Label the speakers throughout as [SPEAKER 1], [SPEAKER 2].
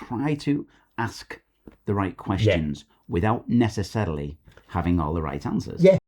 [SPEAKER 1] try to ask the right questions without necessarily having all the right answers.
[SPEAKER 2] Yeah.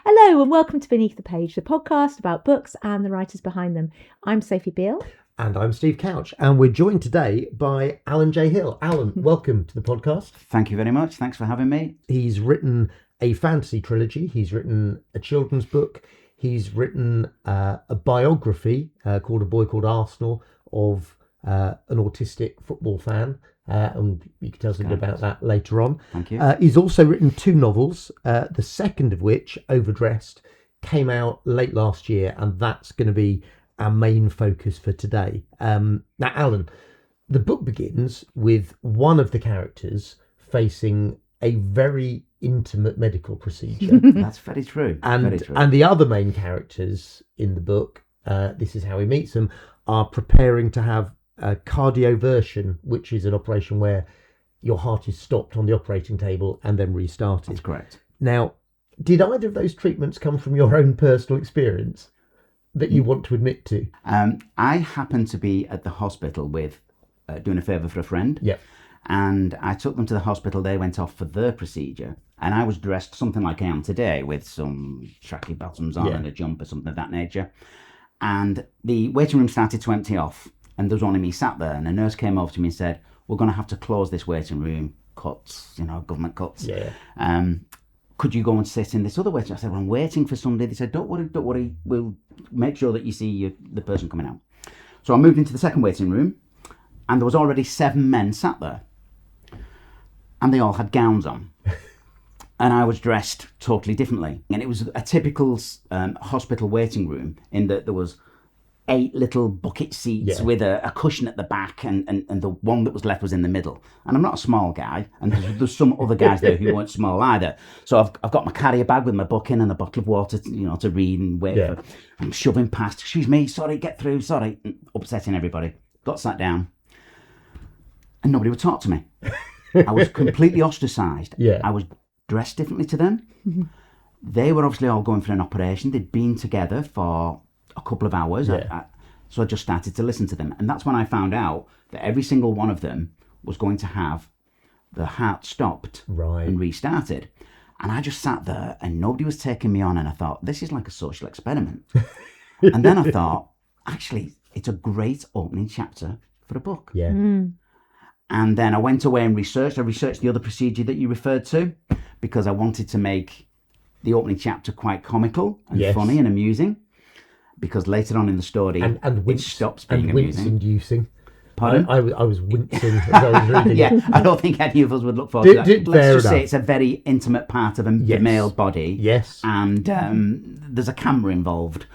[SPEAKER 3] Hello and welcome to Beneath the Page, the podcast about books and the writers behind them. I'm Sophie Beal.
[SPEAKER 2] And I'm Steve Couch, and we're joined today by Alan J. Hill. Alan, welcome to the podcast.
[SPEAKER 1] Thank you very much. Thanks for having me.
[SPEAKER 2] He's written a fantasy trilogy. He's written a children's book. He's written a biography called A Boy Called Arsenal of an autistic football fan. And you can tell us a bit about that later on.
[SPEAKER 1] Thank you.
[SPEAKER 2] He's also written 2 novels, the second of which, Overdressed, came out late last year, and that's going to be our main focus for today. Now, Alan, the book begins with one of the characters facing a very intimate medical procedure.
[SPEAKER 1] That's very true.
[SPEAKER 2] And the other main characters in the book, this is how he meets them, are preparing to have a cardioversion, which is an operation where your heart is stopped on the operating table and then restarted.
[SPEAKER 1] That's correct.
[SPEAKER 2] Now, did either of those treatments come from your own personal experience that you want to admit to?
[SPEAKER 1] I happened to be at the hospital with doing a favour for a friend.
[SPEAKER 2] Yeah.
[SPEAKER 1] And I took them to the hospital. They went off for their procedure. And I was dressed something like I am today, with some tracky bottoms on and a jumper, something of that nature. And the waiting room started to empty off. And there was only me sat there. And a nurse came over to me and said, "We're going to have to close this waiting room. Cuts, government cuts.
[SPEAKER 2] Yeah.
[SPEAKER 1] Could you go and sit in this other waiting room?" I said, "Well, I'm waiting for somebody." They said, don't worry. We'll make sure that you see the person coming out." So I moved into the second waiting room, and there was already 7 men sat there. And they all had gowns on. And I was dressed totally differently. And it was a typical hospital waiting room in that there was 8 little bucket seats with a cushion at the back, and the one that was left was in the middle. And I'm not a small guy, and there's some other guys there who weren't small either. So I've got my carrier bag with my book in and a bottle of water, to read and wait for. I'm shoving past. "Excuse me, sorry, get through, sorry," upsetting everybody. Got sat down, and nobody would talk to me. I was completely ostracised.
[SPEAKER 2] Yeah.
[SPEAKER 1] I was dressed differently to them. They were obviously all going for an operation. They'd been together for a couple of hours. So I just started to listen to them. And that's when I found out that every single one of them was going to have the heart stopped and restarted. And I just sat there and nobody was taking me on. And I thought, this is like a social experiment. And then I thought, actually, it's a great opening chapter for a book.
[SPEAKER 2] Yeah.
[SPEAKER 1] And then I went away and researched. I researched the other procedure that you referred to, because I wanted to make the opening chapter quite comical and funny and amusing. Because later on in the story, it stops being amusing.
[SPEAKER 2] Wince-inducing.
[SPEAKER 1] Pardon?
[SPEAKER 2] I was wincing as I was reading
[SPEAKER 1] I don't think any of us would look forward to that. Let's just say it's a very intimate part of the male body.
[SPEAKER 2] Yes.
[SPEAKER 1] And there's a camera involved.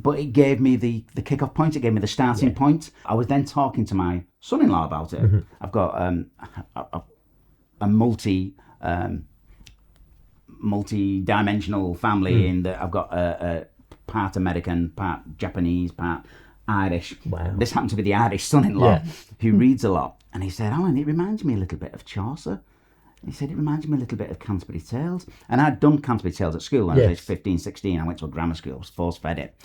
[SPEAKER 1] But it gave me the kick-off point. It gave me the starting point. I was then talking to my son-in-law about it. Mm-hmm. I've got a multi-dimensional family in that I've got a part American, part Japanese, part Irish.
[SPEAKER 2] Wow.
[SPEAKER 1] This happened to be the Irish son-in-law who reads a lot. And he said, "Alan, it reminds me a little bit of Chaucer." He said, "It reminds me a little bit of Canterbury Tales." And I'd done Canterbury Tales at school when I was 15, 16. I went to a grammar school, I was force-fed it.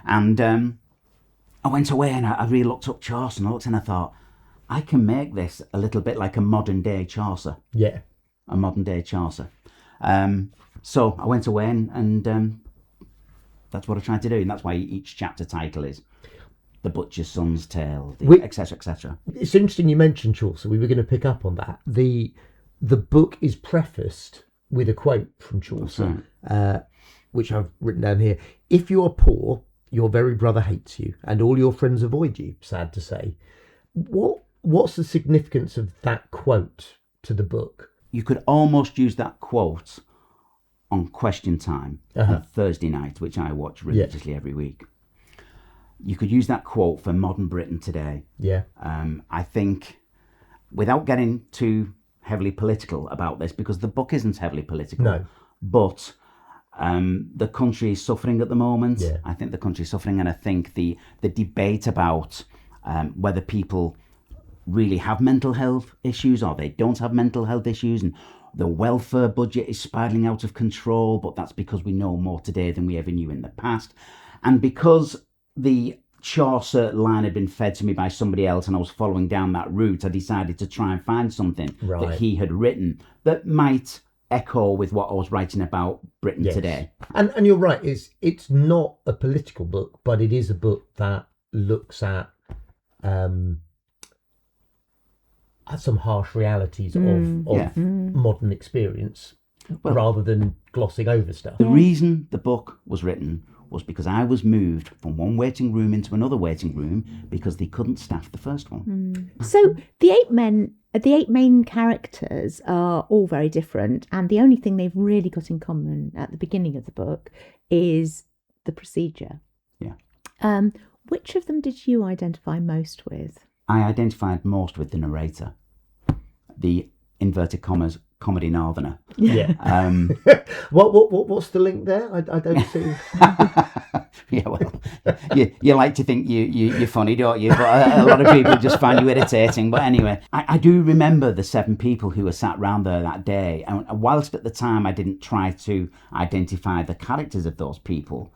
[SPEAKER 1] And I went away and I really looked up Chaucer, and I thought, I can make this a little bit like a modern-day Chaucer.
[SPEAKER 2] Yeah.
[SPEAKER 1] A modern-day Chaucer. So I went away and that's what I tried to do. And that's why each chapter title is The Butcher's Son's Tale, etc., etc.
[SPEAKER 2] It's interesting you mentioned Chaucer. We were going to pick up on that. The book is prefaced with a quote from Chaucer, which I've written down here. "If you are poor, your very brother hates you, and all your friends avoid you, sad to say." What's the significance of that quote to the book?
[SPEAKER 1] You could almost use that quote on Question Time on Thursday night, which I watch religiously every week. You could use that quote for modern Britain today.
[SPEAKER 2] Yeah.
[SPEAKER 1] I think, without getting too heavily political about this, because the book isn't heavily political, but the country is suffering at the moment.
[SPEAKER 2] Yeah.
[SPEAKER 1] I think the country is suffering, and I think the debate about whether people really have mental health issues or they don't have mental health issues, and the welfare budget is spiraling out of control, but that's because we know more today than we ever knew in the past. And because the Chaucer line had been fed to me by somebody else and I was following down that route, I decided to try and find something that he had written that might echo with what I was writing about Britain today.
[SPEAKER 2] And you're right, it's not a political book, but it is a book that looks at some harsh realities of modern experience, rather than glossing over stuff.
[SPEAKER 1] The reason the book was written was because I was moved from one waiting room into another waiting room because they couldn't staff the first one.
[SPEAKER 3] So the eight main characters are all very different, and the only thing they've really got in common at the beginning of the book is the procedure.
[SPEAKER 1] Yeah.
[SPEAKER 3] Which of them did you identify most with?
[SPEAKER 1] I identified most with the narrator, the inverted commas comedy northerner.
[SPEAKER 2] Yeah. What's the link there? I don't see.
[SPEAKER 1] Yeah, well, you like to think you're funny, don't you? But a lot of people just find you irritating. But anyway, I do remember the 7 people who were sat round there that day. And whilst at the time I didn't try to identify the characters of those people,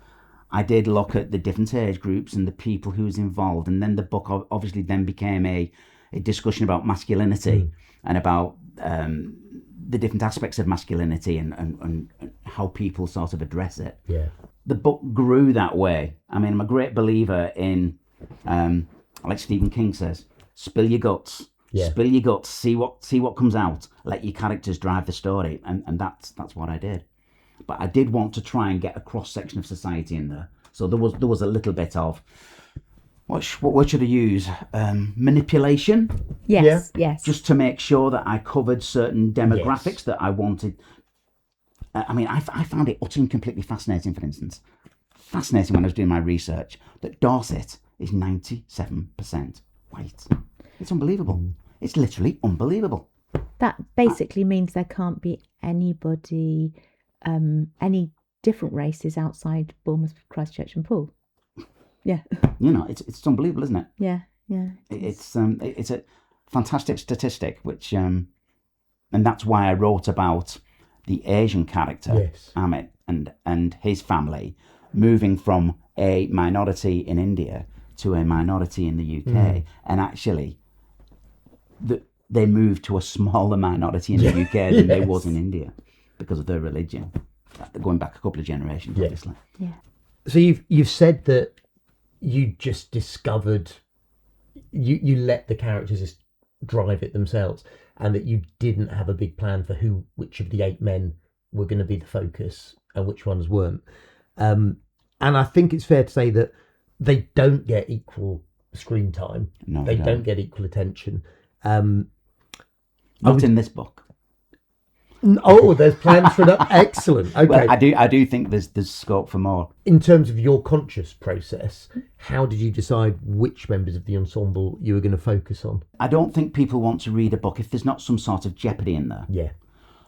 [SPEAKER 1] I did look at the different age groups and the people who was involved. And then the book obviously then became a discussion about masculinity and about the different aspects of masculinity and how people sort of address it.
[SPEAKER 2] Yeah.
[SPEAKER 1] The book grew that way. I mean, I'm a great believer in, like Stephen King says, spill your guts.
[SPEAKER 2] Yeah.
[SPEAKER 1] Spill your guts. See what comes out. Let your characters drive the story, and that's what I did. But I did want to try and get a cross section of society in there. So there was a little bit of what word should I use? Manipulation.
[SPEAKER 3] Yes, yes.
[SPEAKER 1] Just to make sure that I covered certain demographics that I wanted. I mean, I found it utterly and completely fascinating, for instance. Fascinating when I was doing my research, that Dorset is 97% white. It's unbelievable. It's literally unbelievable.
[SPEAKER 3] That basically means there can't be anybody, any different races outside Bournemouth, Christchurch and Poole. Yeah.
[SPEAKER 1] You know, it's unbelievable, isn't it?
[SPEAKER 3] Yeah, yeah.
[SPEAKER 1] It's a fantastic statistic, which and that's why I wrote about the Asian character, Amit, and his family moving from a minority in India to a minority in the UK, and actually they moved to a smaller minority in the UK than they was in India because of their religion, going back a couple of generations, obviously.
[SPEAKER 3] Yeah.
[SPEAKER 2] So you've said that you just discovered, you let the characters just drive it themselves, and that you didn't have a big plan for which of the 8 men were going to be the focus and which ones weren't. And I think it's fair to say that they don't get equal screen time.
[SPEAKER 1] No,
[SPEAKER 2] they don't get equal attention.
[SPEAKER 1] Not in this book.
[SPEAKER 2] Oh, there's plans for that. Excellent. Okay.
[SPEAKER 1] Well, I do think there's scope for more.
[SPEAKER 2] In terms of your conscious process, how did you decide which members of the ensemble you were going to focus on?
[SPEAKER 1] I don't think people want to read a book if there's not some sort of jeopardy in there.
[SPEAKER 2] Yeah.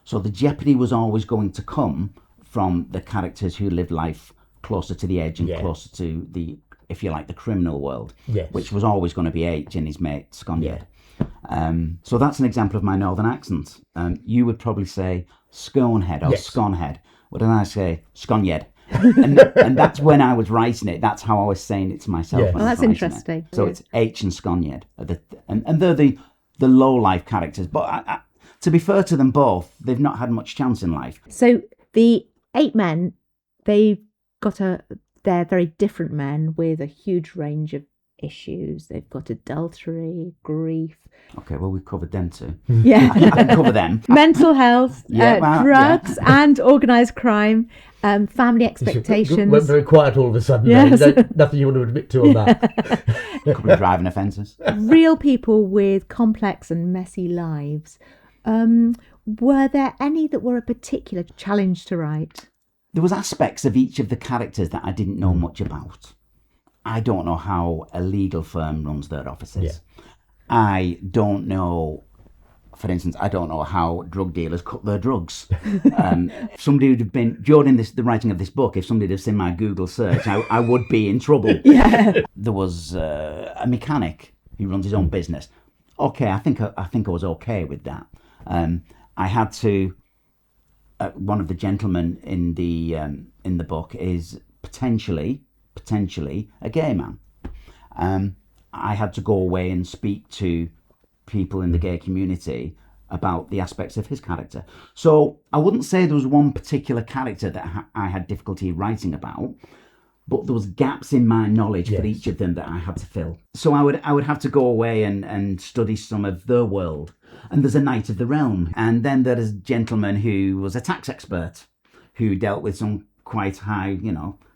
[SPEAKER 1] So the jeopardy was always going to come from the characters who lived life closer to the edge and closer to the, if you like, the criminal world, which was always going to be H and his mate Sconyard. So that's an example of my northern accent. You would probably say Sconehead or Sconhead. What did I say? Sconyard. and that's when I was writing it. That's how I was saying it to myself.
[SPEAKER 3] Well, that's interesting.
[SPEAKER 1] So it's H and Sconyard, and they're the low life characters. But to be fair to them both, they've not had much chance in life.
[SPEAKER 3] So the 8 men, they're very different men with a huge range of issues. They've got adultery, grief.
[SPEAKER 1] Okay, well, we've covered them too.
[SPEAKER 3] Yeah.
[SPEAKER 1] I can cover them.
[SPEAKER 3] Mental health, drugs and organised crime, family expectations.
[SPEAKER 2] Went very quiet all of a sudden.
[SPEAKER 3] Yes.
[SPEAKER 2] Nothing you want to admit to on that.
[SPEAKER 1] A couple of driving offences.
[SPEAKER 3] Real people with complex and messy lives. Were there any that were a particular challenge to write?
[SPEAKER 1] There was aspects of each of the characters that I didn't know much about. I don't know how a legal firm runs their offices. Yeah. I don't know, for instance, I don't know how drug dealers cut their drugs. If somebody would have been, during the writing of this book, if somebody had seen my Google search, I would be in trouble.
[SPEAKER 3] Yeah.
[SPEAKER 1] There was a mechanic who runs his own business. okay. I think I was okay with that. I had to. One of the gentlemen in the book is potentially a gay man. I had to go away and speak to people in the gay community about the aspects of his character. So I wouldn't say there was one particular character that I had difficulty writing about, but there was gaps in my knowledge for each of them that I had to fill. So I would have to go away and study some of their world. And there's a Knight of the Realm. And then there is a gentleman who was a tax expert who dealt with some quite high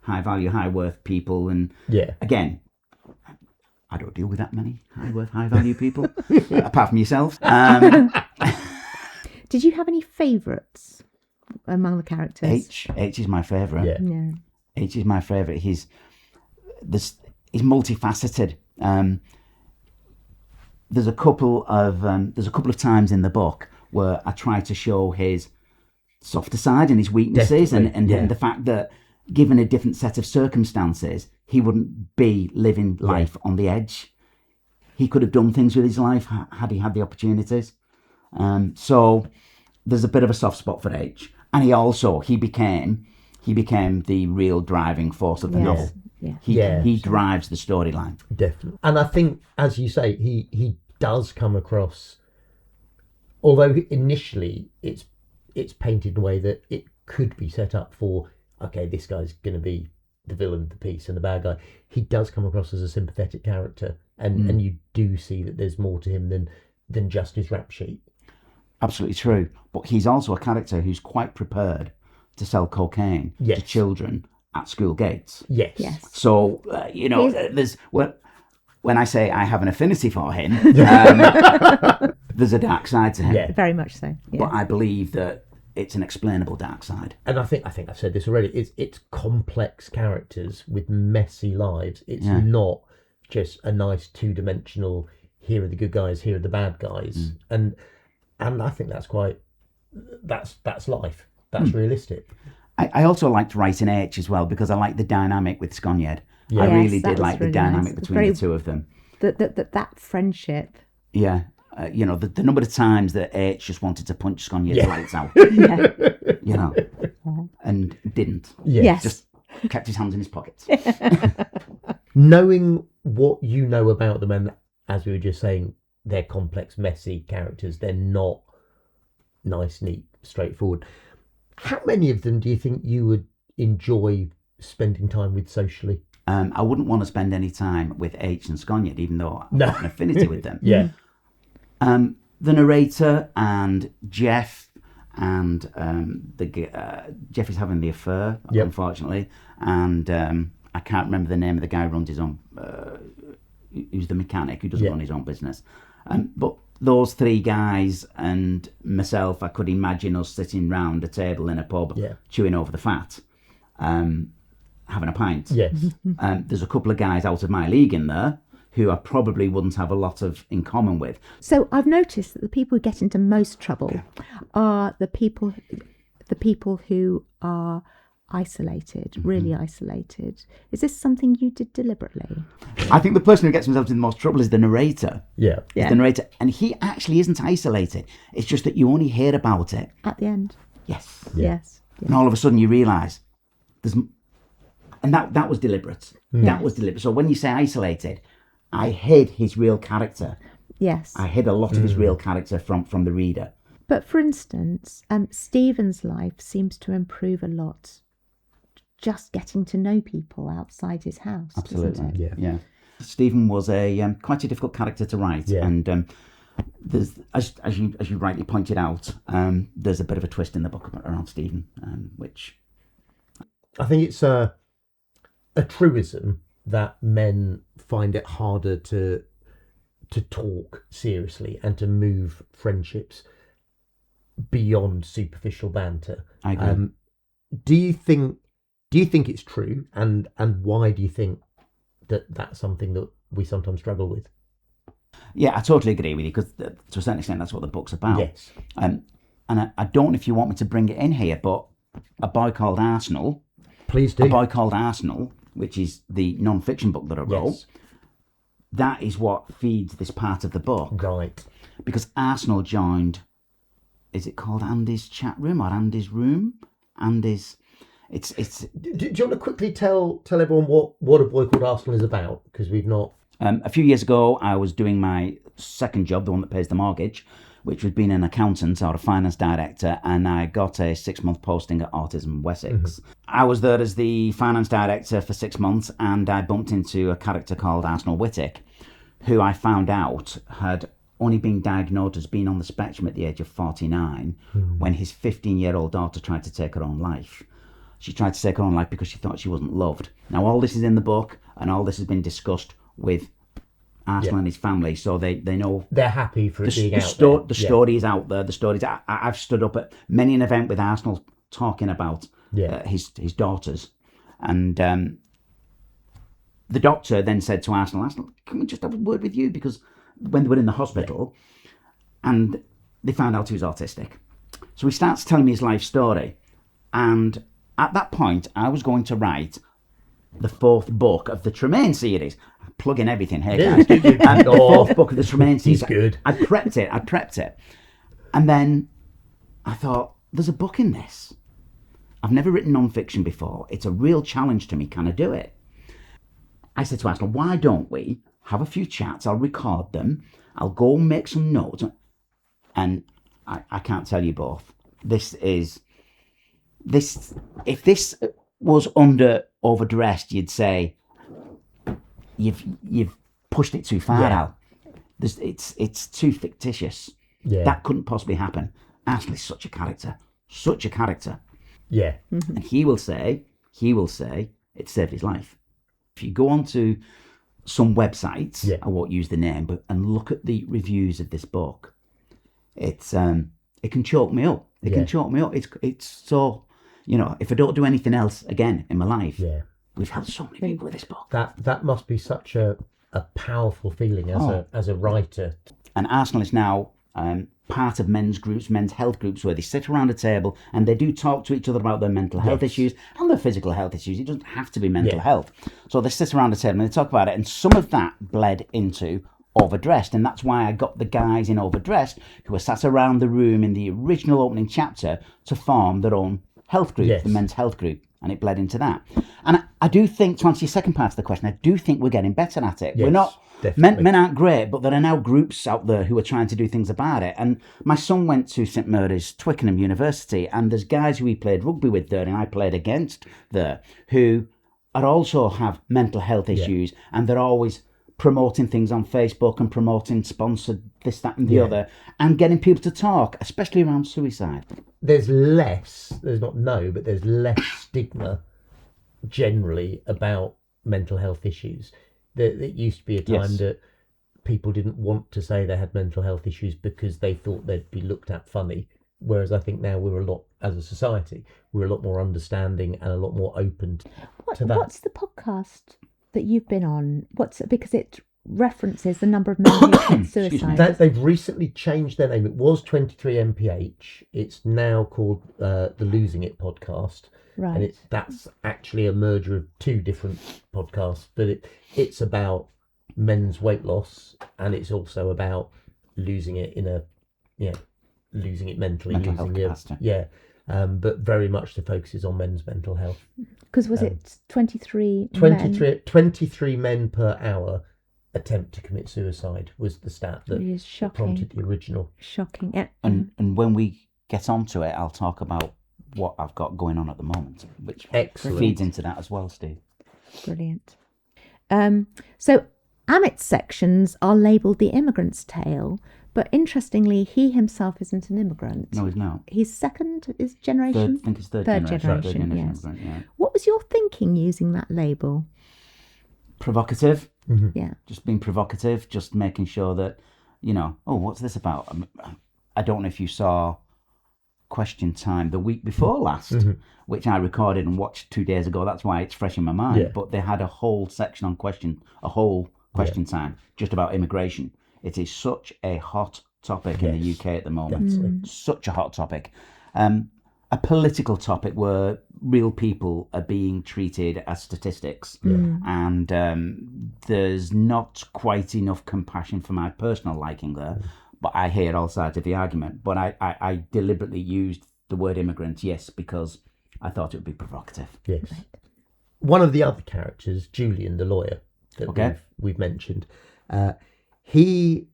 [SPEAKER 1] value, high worth people. And again, I don't deal with that many high worth, high value people, apart from yourself.
[SPEAKER 3] Did you have any favourites among the characters?
[SPEAKER 1] H is my favourite.
[SPEAKER 3] Yeah.
[SPEAKER 1] H is my favourite. He's multifaceted. There's a couple of times in the book where I try to show his softer side and his weaknesses, and the fact that given a different set of circumstances, he wouldn't be living life on the edge. He could have done things with his life had he had the opportunities. So there's a bit of a soft spot for H, and he became the real driving force of the novel. He drives the storyline.
[SPEAKER 2] Definitely. And I think, as you say, he does come across, although initially it's painted in a way that it could be set up for, okay, this guy's going to be the villain of the piece and the bad guy. He does come across as a sympathetic character, and you do see that there's more to him than just his rap sheet. Absolutely true. But he's also a character who's quite prepared to sell cocaine to children at school gates. Yes. So, when I say I have an affinity for him, there's a dark side to him. Yeah.
[SPEAKER 3] Very much so. Yeah.
[SPEAKER 1] But I believe that it's an explainable dark side.
[SPEAKER 2] And I think I've said this already. It's complex characters with messy lives. It's not just a nice two-dimensional, here are the good guys, here are the bad guys. And I think that's life. That's realistic. I also liked writing H as well, because I like the dynamic with Sconyed. I really did like the dynamic between the two of them.
[SPEAKER 3] That friendship.
[SPEAKER 1] Yeah. The number of times that H just wanted to punch Sconyed's lights out. And didn't.
[SPEAKER 3] Yes.
[SPEAKER 1] Just kept his hands in his pockets.
[SPEAKER 2] Knowing what you know about them, and as we were just saying, they're complex, messy characters. They're not nice, neat, straightforward. How many of them do you think you would enjoy spending time with socially?
[SPEAKER 1] I wouldn't want to spend any time with H and Sconyed, even though I've got an affinity with them. The narrator and Jeff, and Jeff is having the affair, unfortunately, and I can't remember the name of the guy who runs his own, who's the mechanic, who doesn't run his own business. But those three guys and myself, I could imagine us sitting round a table in a pub, chewing over the fat, having a pint. Yes. There's a couple of guys out of my league in there who I probably wouldn't have a lot in common with.
[SPEAKER 3] So I've noticed that the people who get into most trouble are the people who are isolated, really isolated. Is this something you did deliberately?
[SPEAKER 1] I think the person who gets himself into the most trouble is the narrator. The narrator, and he actually isn't isolated. It's just that you only hear about it
[SPEAKER 3] at the end.
[SPEAKER 1] Yes.
[SPEAKER 3] And
[SPEAKER 1] all of a sudden you realise and that was deliberate. That was deliberate. So when you say isolated, I hid his real character.
[SPEAKER 3] Yes.
[SPEAKER 1] I hid a lot of his real character from the reader.
[SPEAKER 3] But for instance, Stephen's life seems to improve a lot just getting to know people outside his house.
[SPEAKER 1] Absolutely. Yeah. Stephen was quite a difficult character to write, and there's, as you rightly pointed out, there's a bit of a twist in the book around Stephen, which
[SPEAKER 2] I think it's a truism that men find it harder to talk seriously and to move friendships beyond superficial banter.
[SPEAKER 1] I agree.
[SPEAKER 2] Do you think it's true, and why do you think that's something that we sometimes struggle with?
[SPEAKER 1] Yeah, I totally agree with you, because to a certain extent that's what the book's about.
[SPEAKER 2] Yes.
[SPEAKER 1] And I don't know if you want me to bring it in here, but A Boy Called Arsenal.
[SPEAKER 2] Please do.
[SPEAKER 1] A Boy Called Arsenal, which is the non-fiction book that I wrote, that is what feeds this part of the book.
[SPEAKER 2] Right.
[SPEAKER 1] Because Arsenal joined, is it called Andy's chat room or Andy's room? Andy's, it's.
[SPEAKER 2] Do you want to quickly tell everyone what A Boy Called Arsenal is about? Because we've not.
[SPEAKER 1] A few years ago, I was doing my second job, the one that pays the mortgage, which was being an accountant or a finance director, and I got a 6-month posting at Autism Wessex. I was there as the finance director for 6 months, and I bumped into a character called Arsenal Whittick, who I found out had only been diagnosed as being on the spectrum at the age of 49 when his 15-year-old daughter tried to take her own life. She tried to take her own life because she thought she wasn't loved. Now, all this is in the book, and all this has been discussed with Arsenal and his family, so they know
[SPEAKER 2] they're happy for it being out there.
[SPEAKER 1] The story is out there. The stories. I've stood up at many an event with Arsenal talking about his daughters, and the doctor then said to Arsenal, "Can we just have a word with you?" Because when they were in the hospital, and they found out he was autistic, so he starts telling me his life story, and at that point, I was going to write the 4th book of the Tremaine series. Plugging everything here, guys. The 4th book of the Tremaine series.
[SPEAKER 2] He's good.
[SPEAKER 1] I prepped it. And then I thought, there's a book in this. I've never written non-fiction before. It's a real challenge to me. Can I do it? I said to Arsenal, why don't we have a few chats? I'll record them. I'll go and make some notes. And I can't tell you both. If this was under Overdressed, you'd say, You've pushed it too far, Al. It's too fictitious.
[SPEAKER 2] Yeah.
[SPEAKER 1] That couldn't possibly happen. Arsenal is such a character.
[SPEAKER 2] Yeah.
[SPEAKER 1] And he will say it saved his life. If you go onto some websites, I won't use the name, and look at the reviews of this book, it can choke me up. It can choke me up. It's so, if I don't do anything else again in my life.
[SPEAKER 2] Yeah.
[SPEAKER 1] We've helped so many people with this book.
[SPEAKER 2] That must be such a powerful feeling as a writer.
[SPEAKER 1] And Arsenal is now part of men's health groups, where they sit around a table and they do talk to each other about their mental health issues and their physical health issues. It doesn't have to be mental health. So they sit around a table and they talk about it. And some of that bled into Overdressed. And that's why I got the guys in Overdressed who were sat around the room in the original opening chapter to form their own health group, the men's health group. And it bled into that. And I do think, to answer your second part of the question, I do think we're getting better at it.
[SPEAKER 2] Yes,
[SPEAKER 1] we're not,
[SPEAKER 2] definitely.
[SPEAKER 1] men aren't great, but there are now groups out there who are trying to do things about it. And my son went to St Mary's Twickenham University, and there's guys who he played rugby with there, and I played against there, who are also have mental health issues, and they're always promoting things on Facebook and promoting sponsored this, that and the other, and getting people to talk, especially around suicide.
[SPEAKER 2] There's less stigma generally about mental health issues. There used to be a time that people didn't want to say they had mental health issues because they thought they'd be looked at funny. Whereas I think now as a society, we're a lot more understanding and a lot more open to that.
[SPEAKER 3] What's the podcast that you've been on? Because it references the number of men who commit suicide.
[SPEAKER 2] They've recently changed their name. It was 23MPH. It's now called the Losing It podcast.
[SPEAKER 3] Right.
[SPEAKER 2] And that's actually a merger of 2 different podcasts, but it's about men's weight loss, and it's also about losing it losing it mentally, but very much the focus is on men's mental health.
[SPEAKER 3] Because was it 23
[SPEAKER 2] men per hour attempt to commit suicide was the stat that prompted the original.
[SPEAKER 3] Shocking. Yeah.
[SPEAKER 1] And when we get onto it, I'll talk about what I've got going on at the moment, which feeds into that as well, Steve.
[SPEAKER 3] Brilliant. So Amit's sections are labelled The Immigrant's Tale, but interestingly, he himself isn't an immigrant.
[SPEAKER 1] No, he's not.
[SPEAKER 3] He's second generation?
[SPEAKER 1] I think it's third
[SPEAKER 3] generation, yes.
[SPEAKER 1] immigrant, yeah.
[SPEAKER 3] What was your thinking using that label?
[SPEAKER 1] Provocative.
[SPEAKER 2] Mm-hmm.
[SPEAKER 3] Yeah.
[SPEAKER 1] Just being provocative, just making sure that, what's this about? I don't know if you saw Question Time the week before last, which I recorded and watched 2 days ago. That's why it's fresh in my mind.
[SPEAKER 2] Yeah.
[SPEAKER 1] But they had a whole section on Question Time just about immigration. It is such a hot topic in the UK at the moment.
[SPEAKER 2] Definitely.
[SPEAKER 1] Such a hot topic. a political topic where real people are being treated as statistics, and there's not quite enough compassion for my personal liking there. But I hear all sides of the argument. But I deliberately used the word immigrant, yes, because I thought it would be provocative.
[SPEAKER 2] Yes. Right. One of the other characters, Julian, the lawyer that we've mentioned, he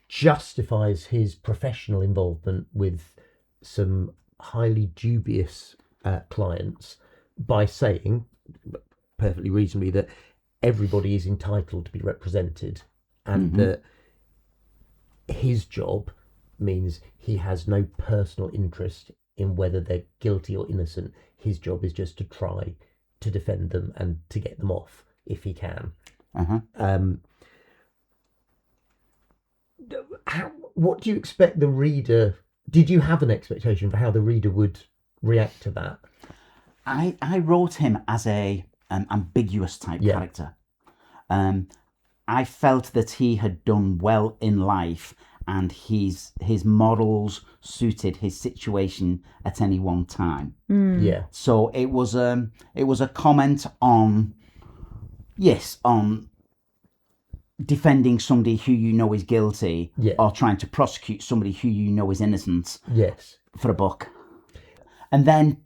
[SPEAKER 2] justifies his professional involvement with some highly dubious clients by saying, perfectly reasonably, that everybody is entitled to be represented, and that his job means he has no personal interest in whether they're guilty or innocent. His job is just to try to defend them and to get them off if he can. What do you expect the reader... Did you have an expectation for how the reader would react to that?
[SPEAKER 1] I wrote him as a ambiguous type character. I felt that he had done well in life, and his morals suited his situation at any one time.
[SPEAKER 2] Yeah.
[SPEAKER 1] So it was a comment on defending somebody who you know is guilty, or trying to prosecute somebody who you know is innocent.
[SPEAKER 2] Yes.
[SPEAKER 1] For a book. And then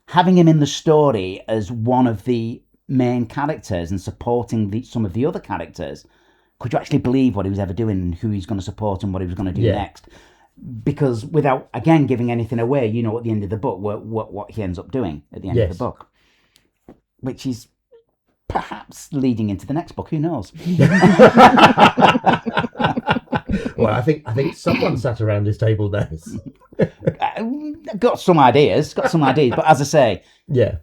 [SPEAKER 1] having him in the story as one of the main characters and supporting some of the other characters, could you actually believe what he was ever doing and who he's going to support and what he was going to do next? Because without, again, giving anything away, you know, at the end of the book, what he ends up doing at the end of the book. Which is perhaps leading into the next book, who knows?
[SPEAKER 2] Well, I think someone sat around this table knows.
[SPEAKER 1] Got some ideas, but as I say,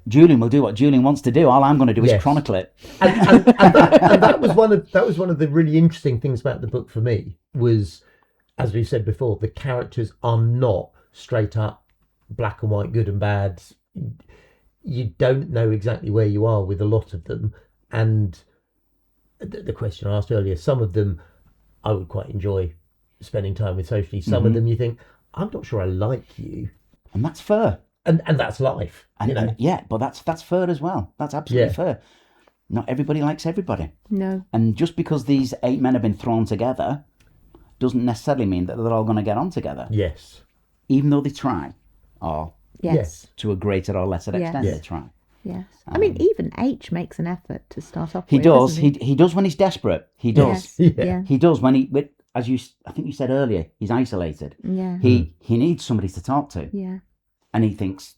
[SPEAKER 1] Julian will do what Julian wants to do. All I'm going to do is chronicle it.
[SPEAKER 2] And that was one of the really interesting things about the book for me, was, as we've said before, the characters are not straight up black and white, good and bad. You don't know exactly where you are with a lot of them. And the question I asked earlier, some of them I would quite enjoy spending time with socially. Some of them you think, I'm not sure I like you.
[SPEAKER 1] And that's fair.
[SPEAKER 2] And that's life.
[SPEAKER 1] And but that's fair as well. That's absolutely fair. Not everybody likes everybody.
[SPEAKER 3] No.
[SPEAKER 1] And just because these 8 men have been thrown together doesn't necessarily mean that they're all going to get on together.
[SPEAKER 2] Yes.
[SPEAKER 1] Even though they try. Or to a greater or lesser extent they try.
[SPEAKER 3] Yes. I mean, even H makes an effort to start off
[SPEAKER 1] with. He does.
[SPEAKER 3] Doesn't
[SPEAKER 1] He does when he's desperate. He does.
[SPEAKER 3] Yes. Yeah.
[SPEAKER 1] He does when I think you said earlier, he's isolated.
[SPEAKER 3] Yeah.
[SPEAKER 1] He needs somebody to talk to.
[SPEAKER 3] Yeah.
[SPEAKER 1] And he thinks,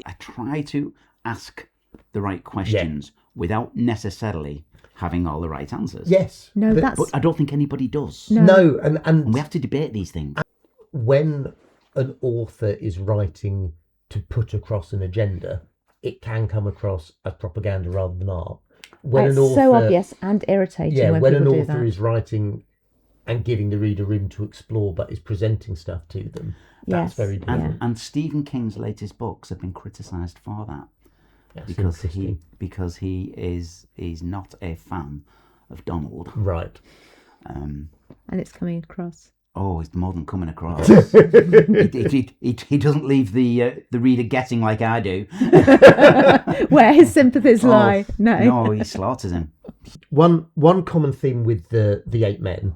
[SPEAKER 1] I try to ask the right questions without necessarily having all the right answers.
[SPEAKER 2] Yes.
[SPEAKER 3] No,
[SPEAKER 1] but I don't think anybody does.
[SPEAKER 2] No,
[SPEAKER 1] and we have to debate these things.
[SPEAKER 2] When an author is writing to put across an agenda, it can come across as propaganda rather than art.
[SPEAKER 3] It's so obvious and irritating when
[SPEAKER 2] an
[SPEAKER 3] people do
[SPEAKER 2] author
[SPEAKER 3] that.
[SPEAKER 2] is writing and giving the reader room to explore, but is presenting stuff to them, that's very different.
[SPEAKER 1] And Stephen King's latest books have been criticised for that. Because he is not a fan of Donald.
[SPEAKER 2] Right.
[SPEAKER 3] And it's coming across.
[SPEAKER 1] Oh, it's more than coming across. he doesn't leave the reader guessing like I do.
[SPEAKER 3] Where his sympathies lie.
[SPEAKER 1] No, he slaughters him.
[SPEAKER 2] One common theme with the 8 men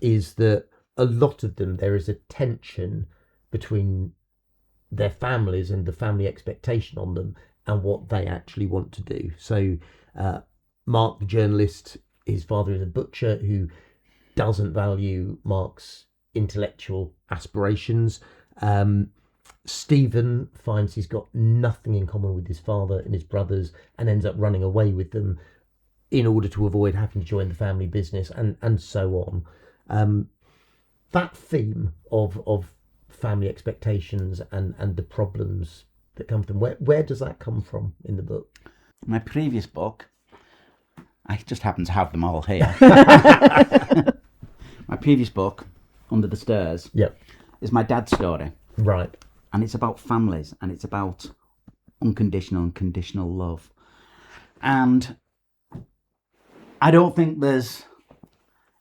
[SPEAKER 2] is that a lot of them, there is a tension between their families and the family expectation on them and what they actually want to do. So Mark, the journalist, his father is a butcher who doesn't value Mark's intellectual aspirations. Stephen finds he's got nothing in common with his father and his brothers and ends up running away with them in order to avoid having to join the family business, and so on. That theme of family expectations and the problems that come from them, where does that come from in the book?
[SPEAKER 1] My previous book, I just happen to have them all here. My previous book, Under the Stairs, is my dad's story.
[SPEAKER 2] Right.
[SPEAKER 1] And it's about families, and it's about unconditional and conditional love. And I don't think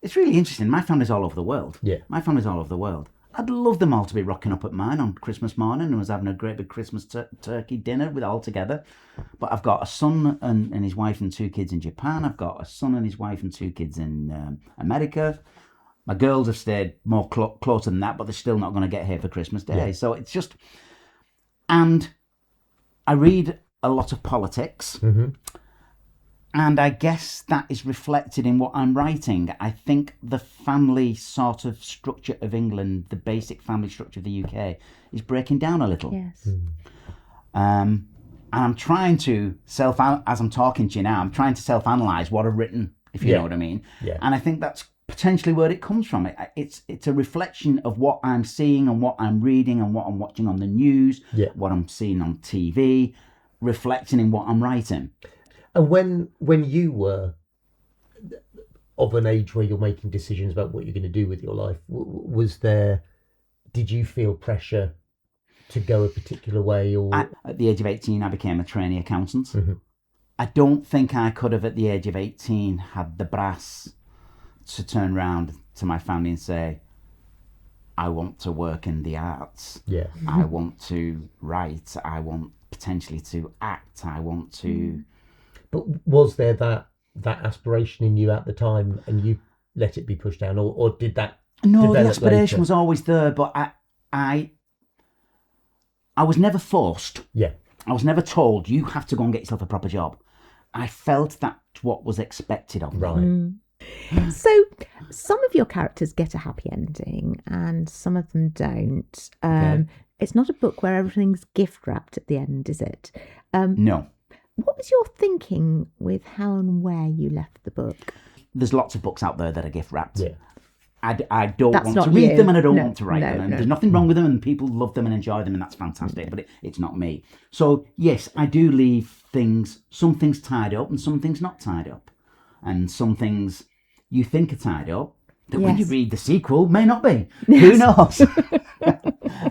[SPEAKER 1] it's really interesting. My family's all over the world.
[SPEAKER 2] Yeah.
[SPEAKER 1] My family's all over the world. I'd love them all to be rocking up at mine on Christmas morning and was having a great big Christmas turkey dinner with all together. But I've got a son and his wife and 2 kids in Japan. I've got a son and his wife and 2 kids in America. My girls have stayed more closer than that, but they're still not going to get here for Christmas Day. Yeah. So it's just... And I read a lot of politics. Mm-hmm. And I guess that is reflected in what I'm writing. I think the family sort of structure of England, the basic family structure of the UK, is breaking down a little.
[SPEAKER 3] Yes.
[SPEAKER 1] And I'm trying to as I'm talking to you now, I'm trying to self-analyse what I've written, if you know what I mean. Yeah. And I think that's potentially where it comes from. It's a reflection of what I'm seeing and what I'm reading and what I'm watching on the news, what I'm seeing on TV, reflecting in what I'm writing.
[SPEAKER 2] And when you were of an age where you're making decisions about what you're going to do with your life, did you feel pressure to go a particular way? Or
[SPEAKER 1] at the age of 18, I became a trainee accountant.
[SPEAKER 2] Mm-hmm.
[SPEAKER 1] I don't think I could have, at the age of 18, had the brass to turn around to my family and say, I want to work in the arts.
[SPEAKER 2] Yeah.
[SPEAKER 1] I want to write. I want potentially to act. I want to...
[SPEAKER 2] But was there that aspiration in you at the time and you let it be pushed down, or did that
[SPEAKER 1] No, the aspiration
[SPEAKER 2] later?
[SPEAKER 1] Was always there, but I was never forced.
[SPEAKER 2] Yeah.
[SPEAKER 1] I was never told, you have to go and get yourself a proper job. I felt that's what was expected of me.
[SPEAKER 2] Right.
[SPEAKER 3] So some of your characters get a happy ending and some of them don't. It's not a book where everything's gift wrapped at the end, is it?
[SPEAKER 1] No.
[SPEAKER 3] What was your thinking with how and where you left the book?
[SPEAKER 1] There's lots of books out there that are gift wrapped.
[SPEAKER 2] Yeah.
[SPEAKER 1] I don't
[SPEAKER 3] That's
[SPEAKER 1] want
[SPEAKER 3] not
[SPEAKER 1] to read
[SPEAKER 3] you.
[SPEAKER 1] them and I don't
[SPEAKER 3] No,
[SPEAKER 1] want to write them. And
[SPEAKER 3] no.
[SPEAKER 1] there's nothing wrong with them and people love them and enjoy them and that's fantastic, but it's not me. So yes, I do leave some things tied up and some things not tied up. And some things you think are tied up that when you read the sequel may not be. Yes. Who knows?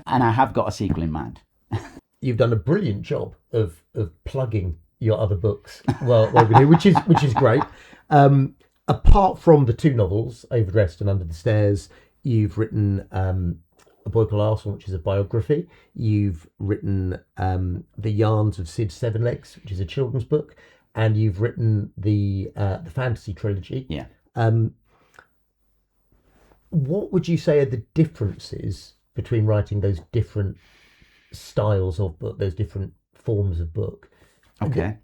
[SPEAKER 1] And I have got a sequel in mind.
[SPEAKER 2] You've done a brilliant job of plugging your other books, which is great. Apart from the 2 novels, Overdressed and Under the Stairs, you've written A Boy Called Arsenal, which is a biography. You've written The Yarns of Sid Sevenlegs, which is a children's book, and you've written the fantasy trilogy.
[SPEAKER 1] Yeah.
[SPEAKER 2] What would you say are the differences between writing those different styles of book, those different forms of book?
[SPEAKER 1] Okay.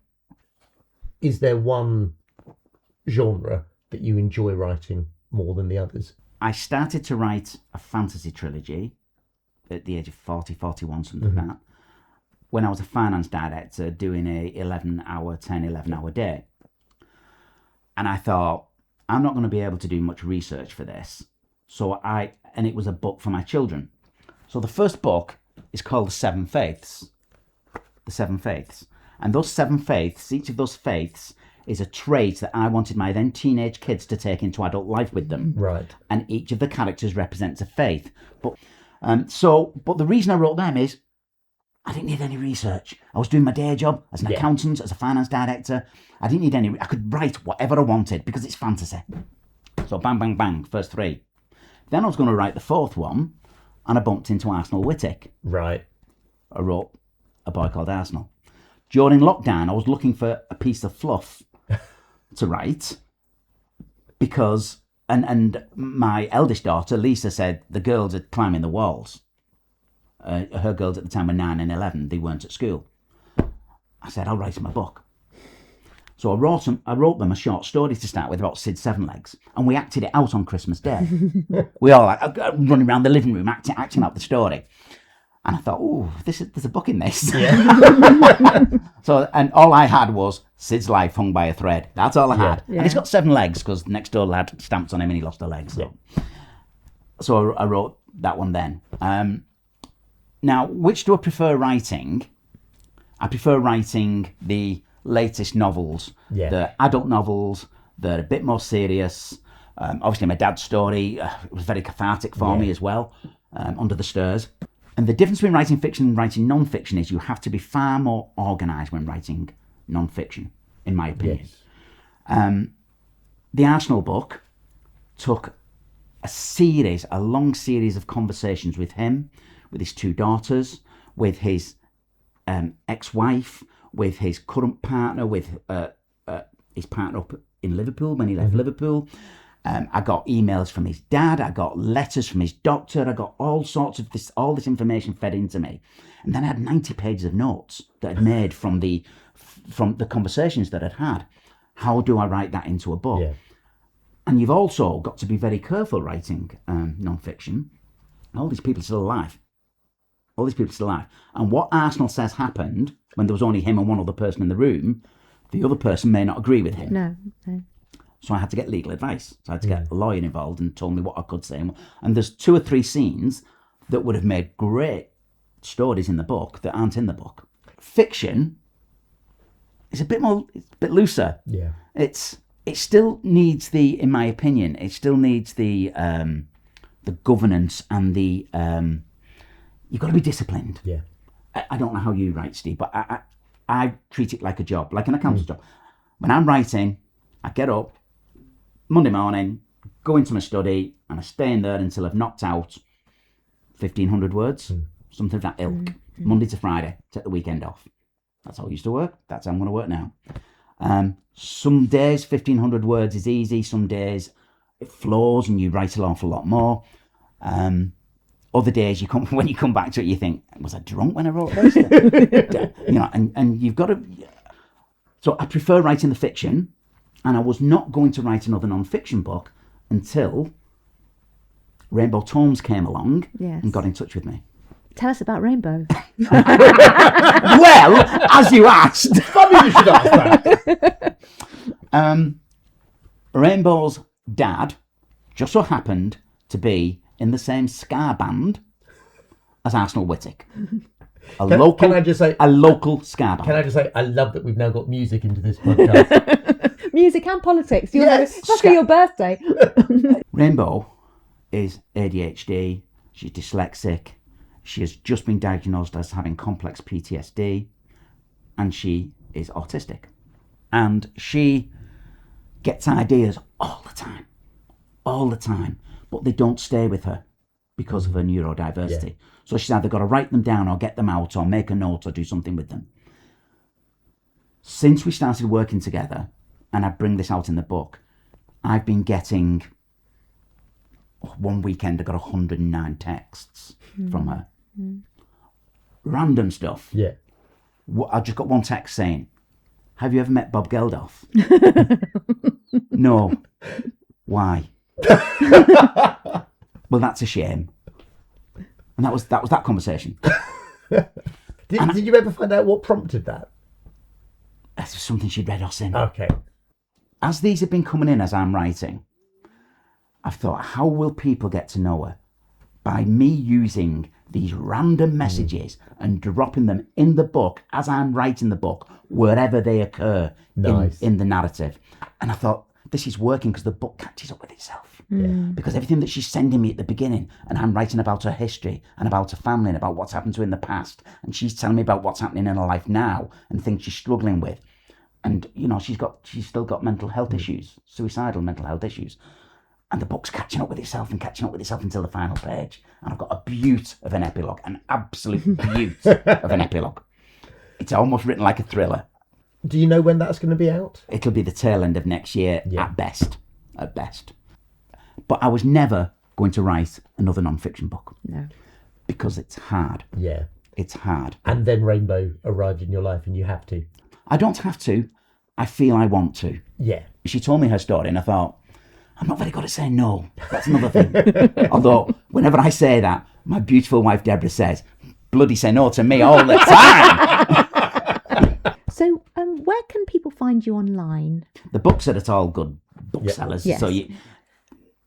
[SPEAKER 2] Is there one genre that you enjoy writing more than the others?
[SPEAKER 1] I started to write a fantasy trilogy at the age of 40, 41, something like that, when I was a finance director doing a 11-hour day. And I thought, I'm not going to be able to do much research for this. And it was a book for my children. So the first book is called The Seven Faiths. The Seven Faiths. And those 7 faiths, each of those faiths is a trait that I wanted my then teenage kids to take into adult life with them.
[SPEAKER 2] Right.
[SPEAKER 1] And each of the characters represents a faith. But the reason I wrote them is I didn't need any research. I was doing my day job as an accountant, as a finance director. I didn't need I could write whatever I wanted because it's fantasy. So bang, bang, bang, first 3. Then I was going to write the 4th one and I bumped into Arsenal Whittick.
[SPEAKER 2] Right.
[SPEAKER 1] I wrote A Boy Called Arsenal. During lockdown, I was looking for a piece of fluff to write because, and my eldest daughter, Lisa, said the girls are climbing the walls. Her girls at the time were 9 and 11. They weren't at school. I said, I'll write them a book. So I wrote them a short story to start with about Sid Sevenlegs, and we acted it out on Christmas Day. We all running around the living room acting out the story. And I thought, there's a book in this. Yeah. So, and all I had was Sid's life hung by a thread. That's all I had. Yeah. And he's got 7 legs because next door lad stamped on him and he lost a leg. So I wrote that one then. Now, which do I prefer writing? I prefer writing the latest novels, the adult novels that are a bit more serious. Obviously, my dad's story was very cathartic for me as well, Under the Stairs. And the difference between writing fiction and writing non-fiction is you have to be far more organised when writing non-fiction, in my opinion. Yes. The Arsenal book took a long series of conversations with him, with his 2 daughters, with his ex-wife, with his current partner, with his partner up in Liverpool when he left Liverpool. I got emails from his dad. I got letters from his doctor. I got all this information fed into me. And then I had 90 pages of notes that I'd made from the conversations that I'd had. How do I write that into a book?
[SPEAKER 2] Yeah.
[SPEAKER 1] And you've also got to be very careful writing non-fiction. All these people are still alive. And what Arsenal says happened when there was only him and one other person in the room, the other person may not agree with him.
[SPEAKER 3] No.
[SPEAKER 1] So I had to get legal advice. So I had to get a lawyer involved and told me what I could say. And there's 2 or 3 scenes that would have made great stories in the book that aren't in the book. Fiction is it's a bit looser.
[SPEAKER 2] Yeah.
[SPEAKER 1] It still needs in my opinion, it still needs the governance and the you've got to be disciplined.
[SPEAKER 2] Yeah.
[SPEAKER 1] I don't know how you write, Steve, but I treat it like a job, like an accountant's job. When I'm writing, I get up Monday morning, go into my study, and I stay in there until I've knocked out 1,500 words, something of that ilk. Monday to Friday, take the weekend off. That's how I used to work. That's how I'm going to work now. Some days 1,500 words is easy. Some days it flows and you write an awful lot more. Other days when you come back to it, you think, was I drunk when I wrote this? And you've got to. So I prefer writing the fiction, and I was not going to write another non-fiction book until Rainbow Tomes came along and got in touch with me.
[SPEAKER 3] Tell us about Rainbow.
[SPEAKER 1] Well, as you asked.
[SPEAKER 2] Funny you should ask that.
[SPEAKER 1] Rainbow's dad just so happened to be in the same ska band as Arsenal Whittick.
[SPEAKER 2] Can I just say,
[SPEAKER 1] a local ska band.
[SPEAKER 2] Can I just say, I love that we've now got music into this podcast.
[SPEAKER 3] Music and politics.
[SPEAKER 2] Yes.
[SPEAKER 3] It's for your birthday.
[SPEAKER 1] Rainbow is ADHD. She's dyslexic. She has just been diagnosed as having complex PTSD, and she is autistic. And she gets ideas all the time, but they don't stay with her because of her neurodiversity. Yeah. So she's either got to write them down or get them out or make a note or do something with them. Since we started working together, and I bring this out in the book, I've been getting, one weekend I got 109 texts from her. Random stuff.
[SPEAKER 2] Yeah.
[SPEAKER 1] I just got one text saying, have you ever met Bob Geldof? No. Why? Well, that's a shame. And that was that conversation.
[SPEAKER 2] Did you ever find out what prompted that?
[SPEAKER 1] That's something she'd read us in.
[SPEAKER 2] Okay.
[SPEAKER 1] As these have been coming in as I'm writing, I've thought, how will people get to know her? By me using these random messages and dropping them in the book as I'm writing the book, wherever they occur in the narrative. And I thought, this is working because the book catches up with itself.
[SPEAKER 2] Yeah.
[SPEAKER 1] Because everything that she's sending me at the beginning, and I'm writing about her history and about her family and about what's happened to her in the past, and she's telling me about what's happening in her life now and things she's struggling with. And, she's still got mental health issues, suicidal mental health issues. And the book's catching up with itself until the final page. And I've got a beaut of an epilogue, an absolute beaut of an epilogue. It's almost written like a thriller.
[SPEAKER 2] Do you know when that's going to be out?
[SPEAKER 1] It'll be the tail end of next year at best. But I was never going to write another non-fiction book.
[SPEAKER 3] No.
[SPEAKER 1] Because it's hard.
[SPEAKER 2] Yeah.
[SPEAKER 1] It's hard.
[SPEAKER 2] And then Rainbow arrived in your life and you have to.
[SPEAKER 1] I don't have to. I feel I want to.
[SPEAKER 2] Yeah.
[SPEAKER 1] She told me her story and I thought, I'm not very good at saying no. That's another thing. Although, whenever I say that, my beautiful wife Deborah says, bloody say no to me all the time.
[SPEAKER 3] So, where can people find you online?
[SPEAKER 1] The books are at all good booksellers.
[SPEAKER 3] Yes.
[SPEAKER 1] So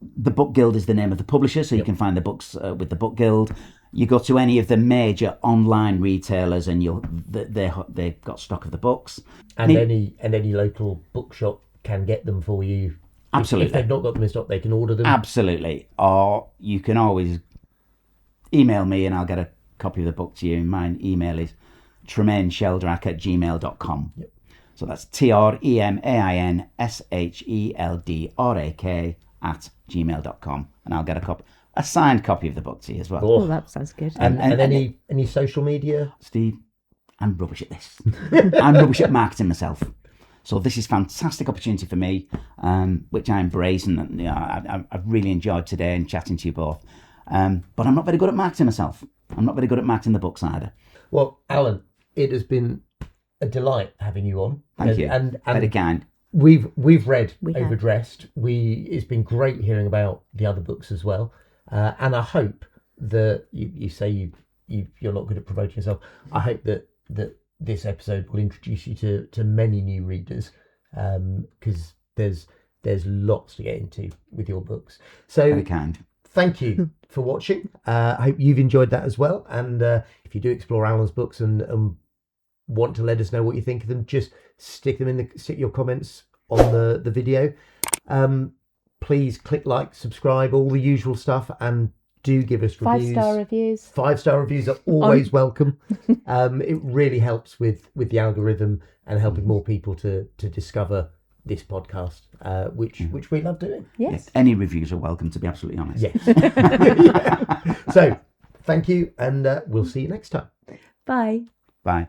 [SPEAKER 1] the Book Guild is the name of the publisher, so you can find the books with the Book Guild. You go to any of the major online retailers and they've got stock of the books.
[SPEAKER 2] And any local bookshop can get them for you.
[SPEAKER 1] Absolutely.
[SPEAKER 2] If they've not got them in stock, they can order them.
[SPEAKER 1] Absolutely. Or you can always email me and I'll get a copy of the book to you. My email is tremainsheldrak@gmail.com. Yep. So that's TREMAINSHELDRAK @gmail.com, and I'll get a signed copy of the book to you as well.
[SPEAKER 3] Oh, that sounds good.
[SPEAKER 2] And any social media?
[SPEAKER 1] Steve, I'm rubbish at this. I'm rubbish at marketing myself. So this is a fantastic opportunity for me, which I embrace, and I've really enjoyed today and chatting to you both. But I'm not very good at marketing myself. I'm not very good at marketing the books either.
[SPEAKER 2] Well, Alan, it has been a delight having you on.
[SPEAKER 1] Thank you. And very kind.
[SPEAKER 2] We've read
[SPEAKER 3] We have.
[SPEAKER 2] Overdressed. It's been great hearing about the other books as well. And I hope that you say you're not good at promoting yourself. I hope that this episode will introduce you to many new readers, because there's lots to get into with your books. So
[SPEAKER 1] Very kind.
[SPEAKER 2] thank you for watching. I hope you've enjoyed that as well. And if you do explore Alan's books and want to let us know what you think of them, just stick your comments on the video. Please click like, subscribe, all the usual stuff, and do give us reviews.
[SPEAKER 3] 5-star reviews.
[SPEAKER 2] 5-star reviews are always welcome. It really helps with the algorithm and helping more people to discover this podcast, which we love doing.
[SPEAKER 3] Yes.
[SPEAKER 1] Any reviews are welcome, to be absolutely honest.
[SPEAKER 2] Yes. Yeah. So, thank you, and we'll see you next time.
[SPEAKER 3] Bye.
[SPEAKER 1] Bye.